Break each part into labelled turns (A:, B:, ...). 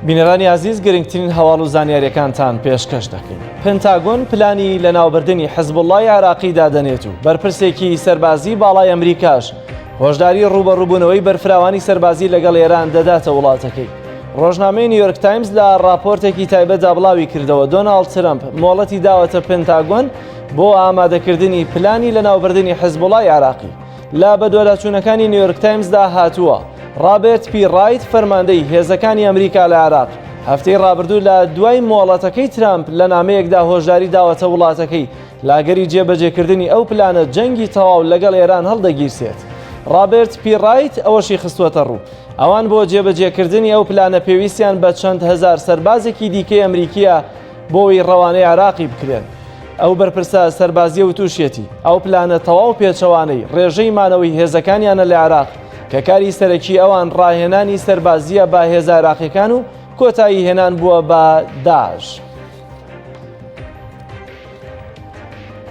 A: بینەرانی عزیز گرنگترین هەواڵ و زانیاریەکانتان پێشکەش دەکەین. پنتاگۆن پلانی لە ناوبردنی حیزبوڵڵای عێراقی دادەنێت و بەرپرسێکی سەربازی باڵای ئەمریکاش هۆشداری ڕوبەڕووبوونەوەی بەرفراوانی سەربازی لەگەڵ ئێران دەداتە وڵاتەکەی. ڕۆژنامەی نیویۆرک تایمز لە راپۆرتێکی تایبەتدا بڵاوی کردەوە دۆناڵد ترەمپ مۆڵەتی داوەتە پنتاگۆن بۆ ئامادەکردنی پلانی لە ناوبردنی حیزبوڵڵای عێراقی. لە بەدواداچوونەکانی نیویۆرک تایمزدا هاتووە رابرت پی ڕایت فەرماندەی هێزەکانی ئەمریکا لە عێراق هەفتەی ڕابردوو لە دوای مۆڵەتەکەی ترامپ لە نامەیەکدا هۆشداری داوەتە وڵاتەکەی لاگەری جێبەجێکردنی ئەو پلانە جەنگی تەواو لەگەڵ ئێران هەڵدەگیرسێت. رابرت پی ڕایت ئەوەشی خستوەتە ڕوو ئەوان بۆ جێبەجێکردنی ئەو پلانە پێویستیان بە چەند هەزار سەربازێکی دیکەی ئەمریکیە بۆی ڕەوانەی عێراقی بکرێن. ئەو بەرپرسە سەربازیە و تووشێتی ئەو پلانە تەواو پێچەوانەی ڕێژەی مانەوەی هێزەکانیانە لە عێراق کە کاری سەرەکی ئەوان ڕاهێنانی سەربازیە بە هێزە عێراقیەکان و کۆتایی هێنان بووە بە داعش.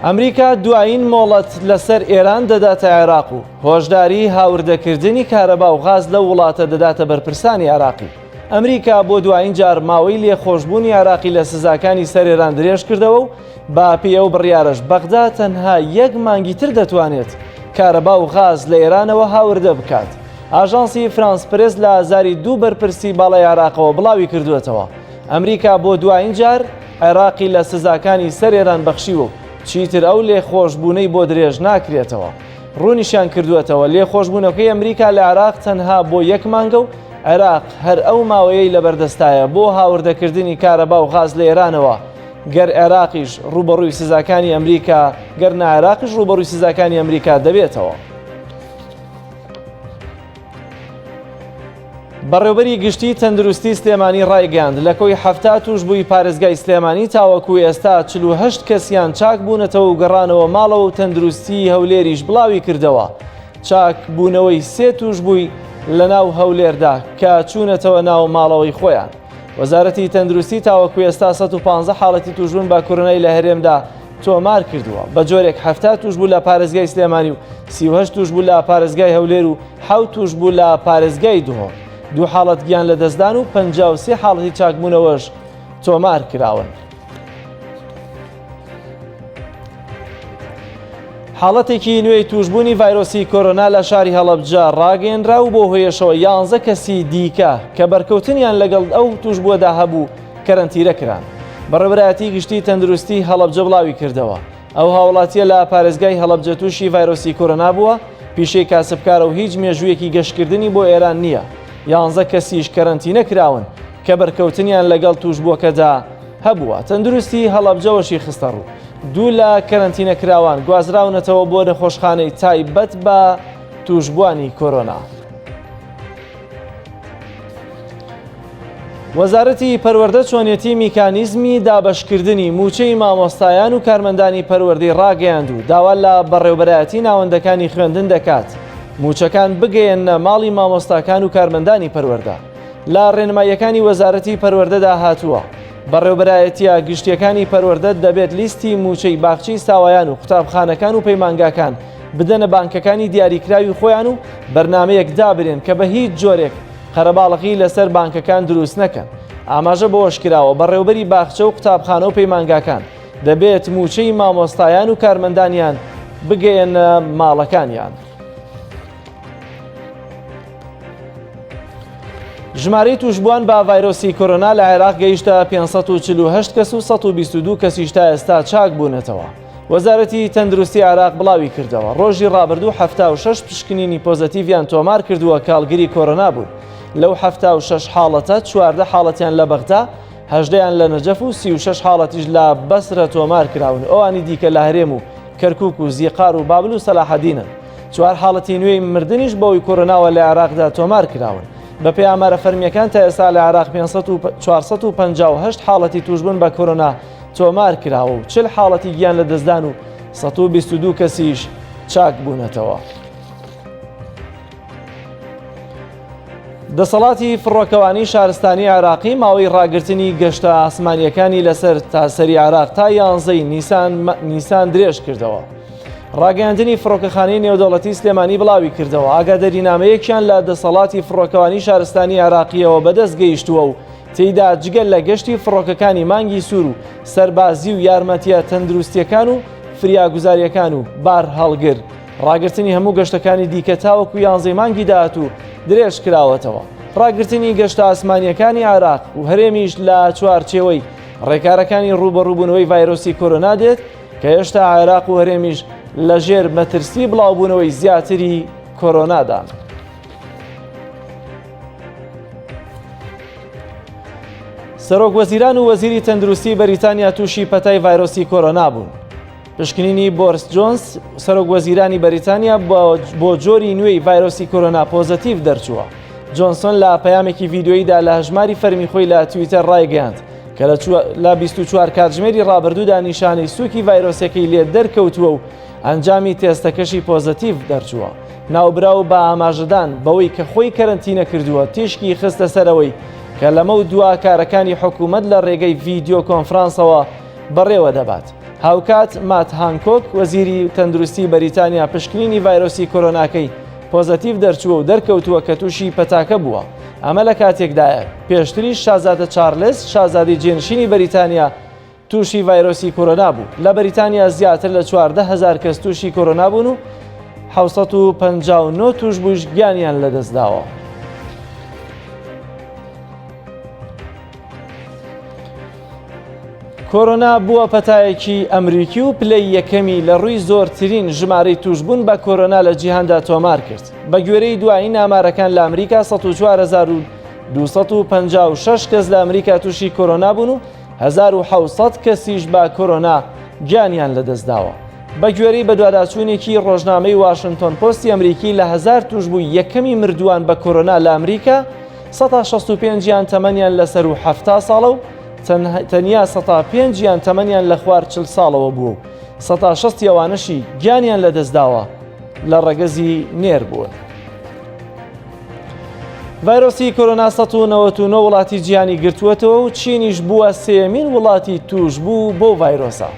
A: ئەمریکا دوایین مۆڵەت لەسەر ئێران دەداتە عێراق و هۆشداری هاوردەکردنی کارەبا و غاز لە وڵاتە دەداتە بەرپرسانی عێراقی. ئەمریکا بۆ دوایین جار ماوەی لێخۆشبوونی عێراقی لە سزاکانی سەر ئێران درێژ کردەوە و با پێی ئەو بڕیارەش بەغدا تەنها یەک مانگی تر دەتوانێت کارەبا و غاز لە ئێرانەوە هاوردە بکات. ئاژانسی فرانس پرێس لە ئازاری دوو بەرپرسی باڵای عێراقەوە بڵاوی کردوێتەوە ئەمریکا بۆ دوایین جار عێراقی لە سزاکانی سەر ئێران بەخشیوە و چیتر ئەو لێخۆشبوونەی بۆ درێژ ناکرێتەوە. ڕوونیشان کردوێتەوە لێخۆشبوونەکەی ئەمریکا لە عێراق تەنها بۆ یەک مانگە و عێراق هەر ئەو ماوەیەی لەبەردەستایە بۆ هاوردەکردنی کارەبا و غاز لە ئێرانەوە گەر عێراقیش ڕوبەڕووی سزاکانی ئەمریکا گەر نەعێراقیش ڕوبەڕووی سزاکانی ئەمریکا دەبێتەوە. بەڕێوەبەری گشتی تەندروستی سلێمانی ڕایگەاند لە کۆی هەفتا توشبووی پارێزگای سلێمانی تاوەکو ئێستا 48 کەسیان چاک بوونەتەوە و گەڕانەوە ماڵەوە و تەندروستی هەولێریش بڵاوی کردەوە. چاک بوونەوەی 3 توشبووی لە ناو هەولێردا کە چوونەتەوە ناو ماڵەوەی خۆیان. وەزارەتی تەندروستی تاوەکو ئێستا 115 حاڵەتی توشبوون بە کۆرۆنای لە هەرێمدا تۆمار کردووە. بە جۆرێک 70 توشبوو لە پارێزگای سلێمانی و 38 توشبوو لە پارێزگای هەولێر و 7 توشبوو لە پارێزگای دوهۆ. 2 حاڵەت گیان لە دەستدان و 53 حاڵەتی چاکبوونەوەش تۆمار کراون. حاڵەتێکی نوێی توشبوونی ڤایرۆسی کۆرۆنا لە شاری هەڵەبجە ڕاگەیەنرا و بۆ هۆیشەوە 11 کەسی دیکە کە بەرکەوتنیان لەگەڵ ئەو توشبووەدا هەبوو کەرەنتیرە کران. بەڕێوەبەرایەتی گشتی تەندروستی هەڵەبجە بڵاوی کردەوە ئەو هاوڵاتیە لە پارێزگای هەڵەبجە تووشی ڤایرۆسی کۆرۆنا بووە پیشەی کاسبکارە و هیچ مێژوویەکی گەشتکردنی بۆ ئێران نییە. 11 کەسیش کەرەنتینە کراون کە بەرکەوتنیان لەگەڵ توشبووەکەدا هەبووە. تەندروستی هەڵەبجەوەشی خستە ڕوو. 2 لە کەرەنتینە کراوان گوازراونەتەوە بۆ نەخۆشخانەی تایبەت بە توشبوانی کۆرۆنا. وەزارەتی پەروەردە چۆنیەتی میکانیزمی دابەشکردنی موچەی مامۆستایان و کارمەندانی پەروەردەی ڕاگەیاند و داوا لە بەڕێوەبەرایەتی ناوەندەکانی خوێندن دەکات موچەکان بگەیەنە ماڵی مامۆستاکان و کارمەندانی پەروەردە. لە ڕێنماییەکانی وەزارەتی پەروەردەدا هاتووە بەڕێوەبەرایەتیە گشتیەکانی پەروەردە دەبێت لیستی موچەی باخچەی ساوایان و قوتابخانەکان و پەیمانگاکان بدەنە بانکەکانی دیاریکراوی خۆیان و بەرنامەیەک دابرێن کە بە هیچ جۆرێک قەرەباڵغی لەسەر بانکەکان دروست نەکەن. ئاماژە بۆش کراوە بەڕێوەبەری باخچە و قوتابخانە و پەیمانگاکان دەبێت موچەی مامۆستایان و کارمەندانیان بگەیەنە ماڵەکانیان. ژمارەی توشبووان بە ڤایرۆسی کۆرۆنا لە عێراق گەیشتە 548 کەس و 122 کەسیش تا ئێستا چاک بوونەتەوە. وەزارەتی تەندروستی عێراق بڵاوی کردەوە ڕۆژی ڕابردوو 76 پشکنینی پۆزەتیڤیان تۆمار کردووە کاڵگری کۆرۆنا بوون. لەو 76 حاڵەتە 14 حاڵەتیان لە بەغدا 18یان لە نەجەف و 36 حاڵەتیش لە بەسرە تۆمار کراون. ئەوانی دیکە لە هەرێم و کەرکووک و زیقار و بابل و سەلاحەدینن. 4 حاڵەتی نوێی مردنیش بەوەی کۆرۆناوە لە عێراقدا تۆمار کراون. بە پێی ئامارە فەرمیەکان تا ئێستا لە عێراق 458 حاڵەتی توشبوون بە کۆرۆنا تۆمار کراوە و 40 حاڵەتی گیان لە دەستدان و 122 کەسیش چاک بوونەتەوە. دەسەڵاتی فڕۆکەوانی شارستانی عێراقی ماوەی ڕاگررتنی گەشتە ئاسمانیەکانی لەسەر تاسەری عێراق تا 11 نیسان درێژ کردەوە. ڕاگەاندنی فڕۆکەخانەی نێودەوڵەتی سلێمانی بڵاوی کردەوە ئاگاداری نامەیەکیان لە دەسەڵاتی فڕۆکەوانی شارستانی عێراقیەوە بەدەست گەیشتووە و تێیدا جگەل لە گەشتی فڕۆکەکانی مانگی سوور و سەربازی و یارمەتیە تەندروستیەکان و فریاگوزاریەکان و بار هەڵگر ڕاگررتنی هەموو گەشتەکانی دیکە تاوەکو 11 مانگی داهاتوو درێژ کراوەتەوە. ڕاگررتنی گەشتە ئاسمانیەکانی عێراق و هەرێمیش لە چوارچێوەی ڕێکارەکانی ڕوبەڕووبوونەوەی ڤایرۆسی کۆرۆنا دێت کە هێشتا عێراق و هەرێمیش لەژێر مەترسی بڵاوبوونەوەی زیاتری کۆرۆنادان. سەرۆک وەزیران و وەزیری تەندروستی بەریتانیا تووشی پەتای ڤایرۆسی کۆرۆنا بوون. پشکنینی بۆرس جۆنس سەرۆک وەزیرانی بەریتانیا بۆ جۆری نوێی ڤایرۆسی کۆرۆنا پۆزەتیڤ دەرچووە. جۆنسۆن لە پەیامێکی ڤیدیۆییدا لە هەژماری فەرمی خۆی لە تویتەر ڕایگەیاند کە لە 24 کاتژمێری ڕابردوودا نیشانەی سووکی ڤایرۆسەکەی لێ دەرکەوتووە و ئەنجامی تێستەکەشی پۆزەتیڤ دەرچووە. ناوبراو بە ئاماژەدان بەوەی کە خۆی کەرەنتینە کردووە تیشکی خستە سەرەوەی کە لەمە و دوا کارەکانی حکوومەت لە ڕێگەی ڤیدیۆ کۆنفرانسەوە بەڕێوە دەبات. هاوکات مات هانکۆک وەزیری تەندروستی بەریتانیا پشکنینی ڤایرۆسی کۆرۆناکەی پۆزەتیڤ دەرچووە و دەرکەوتووە کە تووشی پەتاکە بووە. ئەمە لە کاتێکدایە پێشتری شازادە چارلز شازادەی جێنشینی بەریتانیا تووشی ڤایرۆسی کۆرۆنا بوو. لە بەریتانیا زیاتر لە 14,000 کەس تووشی کۆرۆنا بوون و 759 توش بووش گیانیان لەدەستداوە. کۆرۆنا بووە پەتایەکی ئەمریکی و پلەی یەکەمی لە ڕووی زۆرترین ژمارەی توشبوون بە کۆرۆنا لە جیهاندا تۆمار کرد. بە گوێرەی دوایین ئامارەکان لە ئەمریکا 104,256 کەس لە ئەمریکا تووشی کۆرۆنا بوون و 1,700 کەسیش بە کۆرۆنا گیانیان لەدەستداوە. بە گوێرەی بەدواداچوونێکی ڕۆژنامەی واشنتۆن پۆستی ئەمریکی لە 1000 توشبووی یەکەمی مردووان بە کۆرۆنا لە ئەمریکا 165 یان تەمەنیان لەسەر و 70 ساڵە و تەنیا 105 یان تەمەنیان لە خوار 40 ساڵەوە بووە و 160 ئەوانەشی گیانیان لەدەستداوە لە ڕەگەزی نێر بوون. ڤایرۆسی کۆرۆنا 199 وڵاتی جیهانی گرتووەتەوە و چینیش بووە سێمین وڵاتی توش بوو بۆ ڤایرۆسە.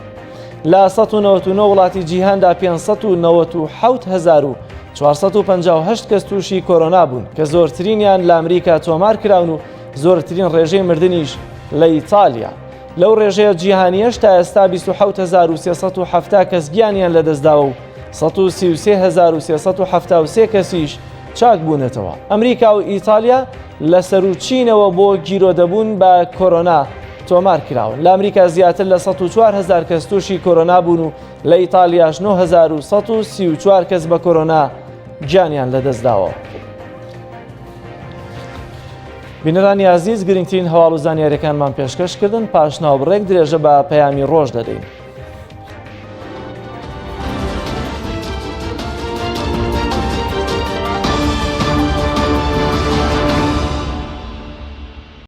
A: لە 199 وڵاتی جیهاندا 597,458 کەس تووشی کۆرۆنا بوون کە زۆرترینیان لە ئەمریکا تۆمار کراون و زۆرترین ڕێژەی مردنیش لە ئیتالیا. لەو ڕێژەیە جیهانیەش تا ئێستا 27,370 کەس گیانیان لەدەستداوە و 133,373 کەسیش چاک بوونەتەوە. ئەمریکا و ئیتالیا لە سەرچینەوە بۆ گیرۆدەبوون بە کۆرۆنا تۆمار کراون. لە ئەمریکا زیاتر لە 104,000 کەس تووشی کۆرۆنا بوون و لە ئیتالیاش 9,134 کەس بە کۆرۆنا گیانیان لەدەستداوە. بینەرانی عزیز، گرنگترین هەواڵ و زانیاریەکانمان پێشکەشکردن، پاش ناوبڕێک درێژە بە پەیامی ڕۆژ دەدەین.